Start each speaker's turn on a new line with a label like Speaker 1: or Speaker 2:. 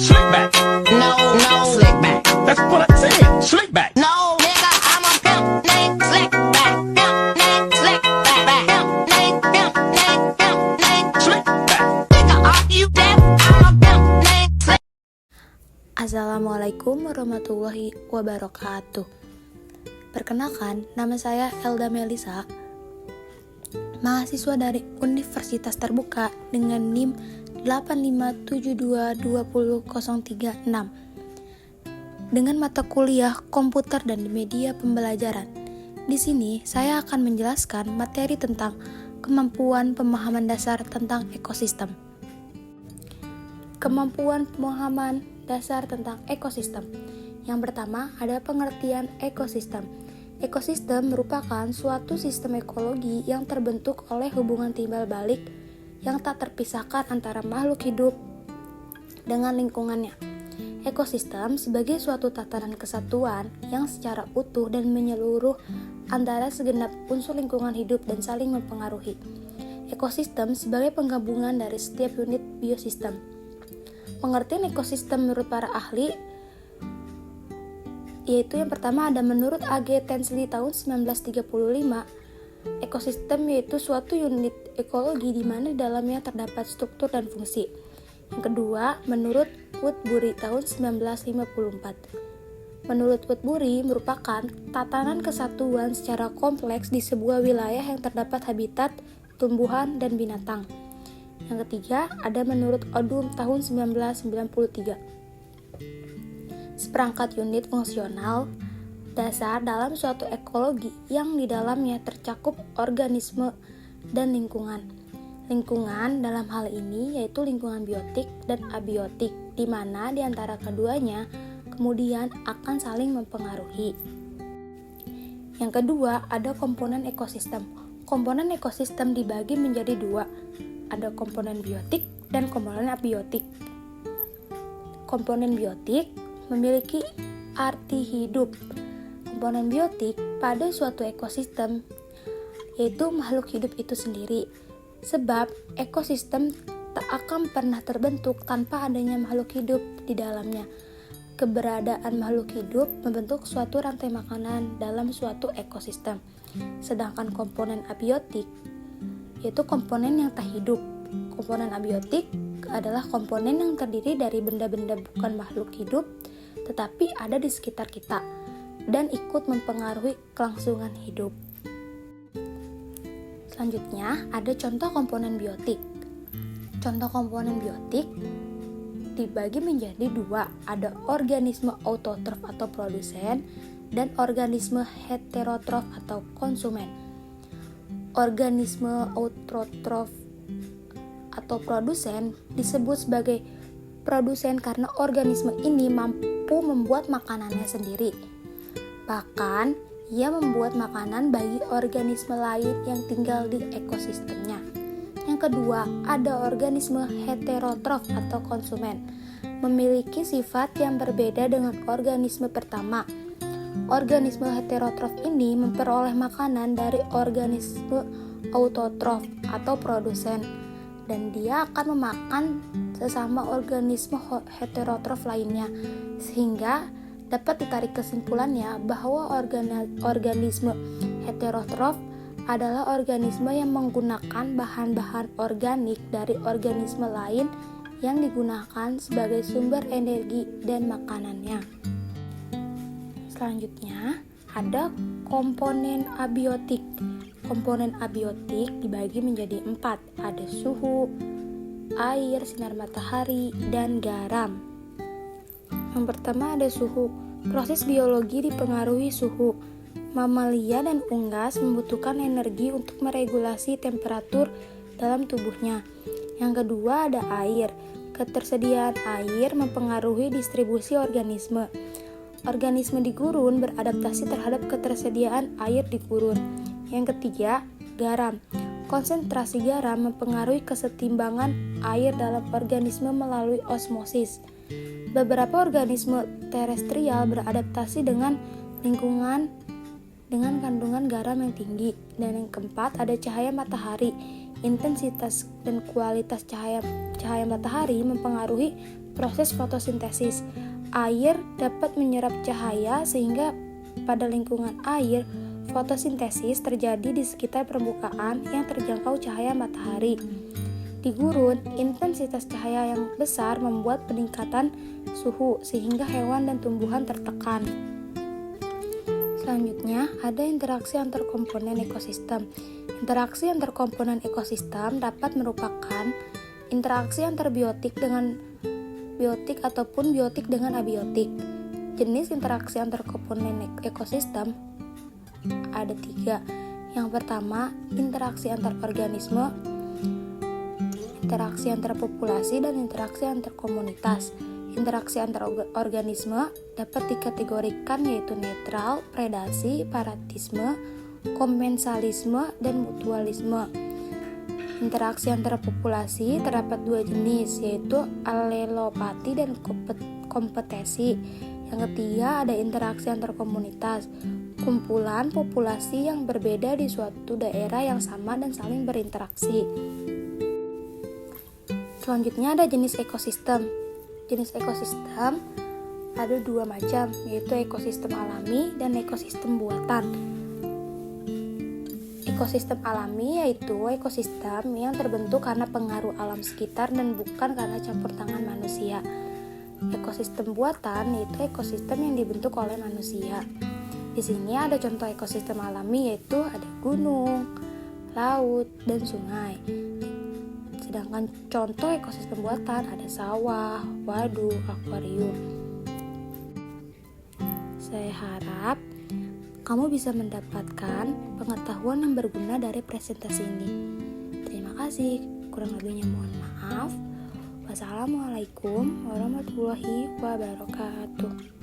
Speaker 1: Slick back.
Speaker 2: No, slick back.
Speaker 1: That's what I said. Slick back.
Speaker 2: No, nigga, I'm a pimp named Slick back. Pimp named Slick back. Pimp named
Speaker 1: Slick back.
Speaker 2: Nigga, are you deaf? I'm a pimp named Slick.
Speaker 3: Assalamualaikum warahmatullahi wabarakatuh. Perkenalkan, nama saya Elda Melisa, mahasiswa dari Universitas Terbuka dengan NIM 857220036 dengan mata kuliah komputer dan media pembelajaran. Di sini saya akan menjelaskan materi tentang kemampuan pemahaman dasar tentang ekosistem. Kemampuan pemahaman dasar tentang ekosistem. Yang pertama ada pengertian ekosistem. Ekosistem merupakan suatu sistem ekologi yang terbentuk oleh hubungan timbal balik yang tak terpisahkan antara makhluk hidup dengan lingkungannya. Ekosistem sebagai suatu tatanan kesatuan yang secara utuh dan menyeluruh antara segenap unsur lingkungan hidup dan saling mempengaruhi. Ekosistem sebagai penggabungan dari setiap unit biosistem. Pengertian ekosistem menurut para ahli yaitu yang pertama ada menurut A.G. Tensley tahun 1935, ekosistem yaitu suatu unit ekologi di mana di dalamnya terdapat struktur dan fungsi. Yang kedua, menurut Woodbury tahun 1954. Menurut Woodbury merupakan tatanan kesatuan secara kompleks di sebuah wilayah yang terdapat habitat, tumbuhan, dan binatang. Yang ketiga, ada menurut Odum tahun 1993. Seperangkat unit fungsional dasar dalam suatu ekologi yang di dalamnya tercakup organisme dan lingkungan. Lingkungan dalam hal ini yaitu lingkungan biotik dan abiotik, di mana di antara keduanya kemudian akan saling mempengaruhi. Yang kedua, ada komponen ekosistem. Komponen ekosistem dibagi menjadi dua, ada komponen biotik dan komponen abiotik. Komponen biotik memiliki arti hidup. Komponen biotik pada suatu ekosistem yaitu makhluk hidup itu sendiri. Sebab ekosistem tak akan pernah terbentuk tanpa adanya makhluk hidup di dalamnya. Keberadaan makhluk hidup membentuk suatu rantai makanan dalam suatu ekosistem. Sedangkan komponen abiotik yaitu komponen yang tak hidup. Komponen abiotik adalah komponen yang terdiri dari benda-benda bukan makhluk hidup tetapi ada di sekitar kita dan ikut mempengaruhi kelangsungan hidup. Selanjutnya, ada contoh komponen biotik. Contoh komponen biotik dibagi menjadi dua, ada organisme autotrof atau produsen dan organisme heterotrof atau konsumen. Organisme autotrof atau produsen disebut sebagai produsen karena organisme ini mampu membuat makanannya sendiri. Bahkan, ia membuat makanan bagi organisme lain yang tinggal di ekosistemnya. Yang kedua, ada organisme heterotrof atau konsumen, memiliki sifat yang berbeda dengan organisme pertama. Organisme heterotrof ini memperoleh makanan dari organisme autotrof atau produsen, dan dia akan memakan sesama organisme heterotrof lainnya, sehingga dapat ditarik kesimpulannya bahwa organisme heterotrof adalah organisme yang menggunakan bahan-bahan organik dari organisme lain yang digunakan sebagai sumber energi dan makanannya. Selanjutnya, ada komponen abiotik. Komponen abiotik dibagi menjadi 4, ada suhu, air, sinar matahari, dan garam. Yang pertama ada suhu. Proses biologi dipengaruhi suhu. Mamalia dan unggas membutuhkan energi untuk meregulasi temperatur dalam tubuhnya. Yang kedua ada air. Ketersediaan air mempengaruhi distribusi organisme. Organisme di gurun beradaptasi terhadap ketersediaan air di gurun. Yang ketiga, garam. Konsentrasi garam mempengaruhi kesetimbangan air dalam organisme melalui osmosis. Beberapa organisme terestrial beradaptasi dengan lingkungan dengan kandungan garam yang tinggi. Dan yang keempat ada cahaya matahari. Intensitas dan kualitas cahaya matahari mempengaruhi Proses fotosintesis. Air dapat menyerap cahaya sehingga pada lingkungan air, fotosintesis terjadi di sekitar permukaan yang terjangkau cahaya matahari. Di gurun, intensitas cahaya yang besar membuat peningkatan suhu sehingga hewan dan tumbuhan tertekan. Selanjutnya, ada interaksi antar komponen ekosistem. Interaksi antar komponen ekosistem dapat merupakan interaksi antar biotik dengan biotik ataupun biotik dengan abiotik. Jenis interaksi antar komponen ekosistem ada 3. Yang pertama, interaksi antar organisme, interaksi antar populasi, dan interaksi antar komunitas. Interaksi antar organisme dapat dikategorikan yaitu netral, predasi, paratisme, komensalisme, dan mutualisme. Interaksi antar populasi terdapat 2 jenis, yaitu alelopati dan kompetisi. Yang ketiga, ada interaksi antar komunitas, kumpulan populasi yang berbeda di suatu daerah yang sama dan saling berinteraksi. Selanjutnya ada jenis ekosistem. Jenis ekosistem ada 2 macam, yaitu ekosistem alami dan ekosistem buatan. Ekosistem alami yaitu ekosistem yang terbentuk karena pengaruh alam sekitar dan bukan karena campur tangan manusia. Ekosistem buatan yaitu ekosistem yang dibentuk oleh manusia. Di sini ada contoh ekosistem alami yaitu ada gunung, laut, dan sungai. Sedangkan contoh ekosistem buatan ada sawah, waduk, akuarium. Saya harap kamu bisa mendapatkan pengetahuan yang berguna dari presentasi ini. Terima kasih. Kurang lebihnya mohon maaf. Wassalamualaikum warahmatullahi wabarakatuh.